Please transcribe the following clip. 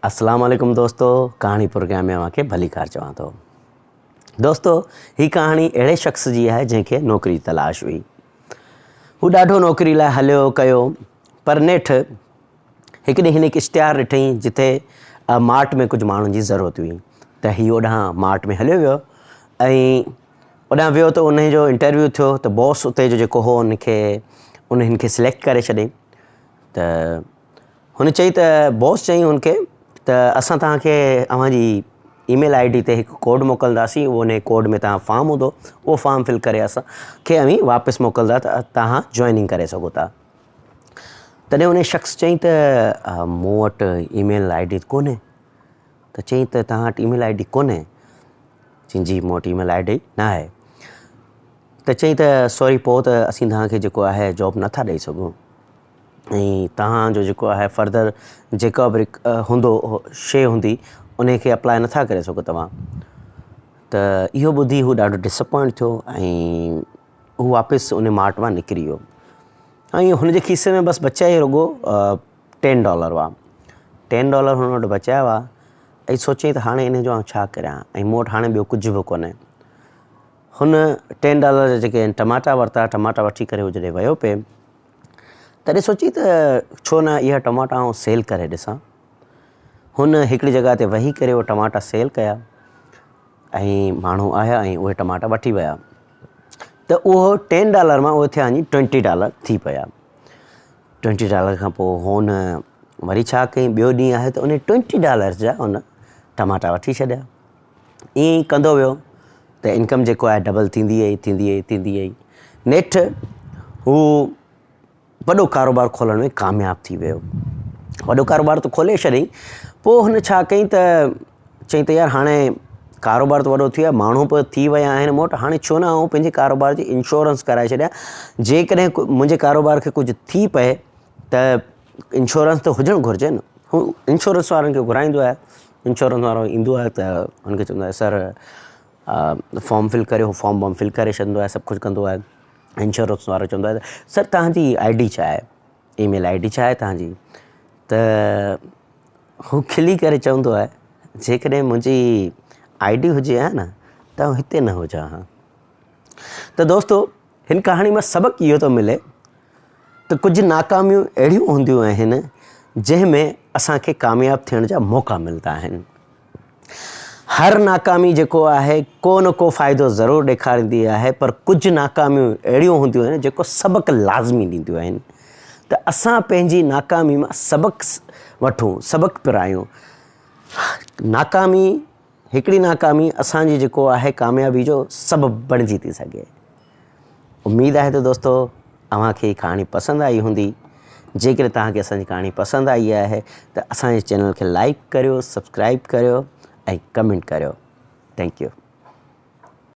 अस्सलाम वालेकुम दोस्तों, कहानी प्रोग्राम में अव्हांखे भली कार चवां थो। दोस्तों, ही कहानी अहिड़े शख़्स जी आहे जंहिंखे नौकिरी जी तलाश हुई। हू ॾाढो नौकिरी लाइ हलियो कयो, पर नेठि हिकु ॾींहुं हिन इश्तिहार ॾिठईं जिथे मार्ट में कुझु माण्हुनि जी ज़रूरत हुई। त हीउ ओॾां मार्ट में हलियो वियो ऐं ओॾां वियो त उन जो इंटरव्यू थियो त बॉस उते जो जेको हो उन खे सिलेक्ट करे छॾियईं। त हुन चई त बॉस चई हुनखे त असां तव्हांखे अव्हांजी ईमेल ID ते हिकु कोड मोकिलंदासीं, उन कोड में तव्हां फॉर्म हूंदो, उहो फॉर्म फिल करे असांखे वापसि मोकिलंदा त तव्हां जॉइनिंग करे सघो था। तॾहिं उन शख़्स चई त मूं वटि ईमेल ID कोन्हे। त चई त तव्हां वटि ईमेल ID कोन्हे? चई जी मूं वटि ईमेल ID न आहे। त चई त सॉरी, पोइ त असीं तव्हांखे जेको आहे जॉब नथा ॾेई सघूं ऐं तव्हांजो जेको आहे फर्दर जेका बि हूंदो शइ हूंदी उन खे अप्लाई नथा करे सघो तव्हां। त इहो ॿुधी हू ॾाढो डिसअपॉइंट थियो ऐं हू वापसि उन मार्ट मां निकिरी वियो ऐं हुनजे खीसे में बसि बचिया ई रुॻो $10 हुआ। $10 हुन वटि बचिया हुआ ऐं सोचईं त हाणे इन जो आउं छा करियां ऐं मूं वटि हाणे ॿियो कुझु बि कोन्हे। हुन $10 जा जेके टमाटा वरिता, टमाटा वठी करे हू जॾहिं वियो पिए तॾहिं सोची त छो न इहा टमाटा आउं सेल करे ॾिसां। हुन हिकिड़ी जॻह ते वेही करे उहे टमाटा सेल कया ऐं माण्हू आया ऐं उहे टमाटा वठी विया। त उहो $10 मां उहे थिया $20 थी पिया। $20 खां पोइ हुन वरी छा कयईं, ॿियो ॾींहुं आहे त उन $20 जा हुन टमाटा वठी छॾिया। ईअं ई कंदो वियो त इनकम जेको आहे डबल थींदी वई। नेठि हू वॾो कारोबार खोलण में कामयाबु थी वियो। वॾो कारोबार त खोले छॾियईं, पोइ हुन छा कयईं त चई त यार हाणे कारोबार त वॾो थी वियो आहे, माण्हू बि थी विया आहिनि मूं वटि, हाणे छो न आउं पंहिंजे कारोबार जी इंश्योरेंस कराए छॾियां। जेकॾहिं मुंहिंजे कारोबार खे कुझु थी पए त इंश्योरेंस त हुजणु घुरिजे न। हू इंश्योरेंस वारनि खे घुराईंदो आहे, इंश्योरेंस वारो ईंदो आहे त हुनखे चवंदो आहे सर फॉर्म फिल करियो, फॉर्म वॉर्म फिल करे छॾींदो आहे, सभु कुझु कंदो आहे। इंश्योरेंस वारो चवंदो आहे सर तव्हांजी ID छा आहे, ईमेल ID छा आहे तव्हांजी? त हू खिली करे चवंदो आहे जेकॾहिं मुंहिंजी ID हुजे हा न त आउं हिते न हुजां हा। त दोस्तो, हिन कहाणी मां सबक़ु इहो थो मिले त कुझु नाकामियूं अहिड़ियूं हूंदियूं आहिनि जंहिंमें असांखे कामयाबु थियण जा मौक़ा मिलंदा आहिनि। हर नाकामी जेको आहे को न को फ़ाइदो ज़रूरु ॾेखारींदी आहे, पर कुझु नाकामियूं अहिड़ियूं हूंदियूं आहिनि जेको सबक़ु लाज़मी ॾींदियूं आहिनि। त असां पंहिंजी नाकामी मां सबक़ु वठूं, सबक़ु पिरायूं। हिकिड़ी नाकामी असांजी जेको आहे कामयाबी जो सबबु बणिजी थी सघे। उमेदु आहे त दोस्तो अव्हांखे कहाणी पसंदि आई हूंदी। जेकॾहिं तव्हांखे असांजी कहाणी पसंदि आई आहे त असांजे चैनल खे लाइक करियो, सब्सक्राइब करियो ऐं कमेंट करियो। Thank U.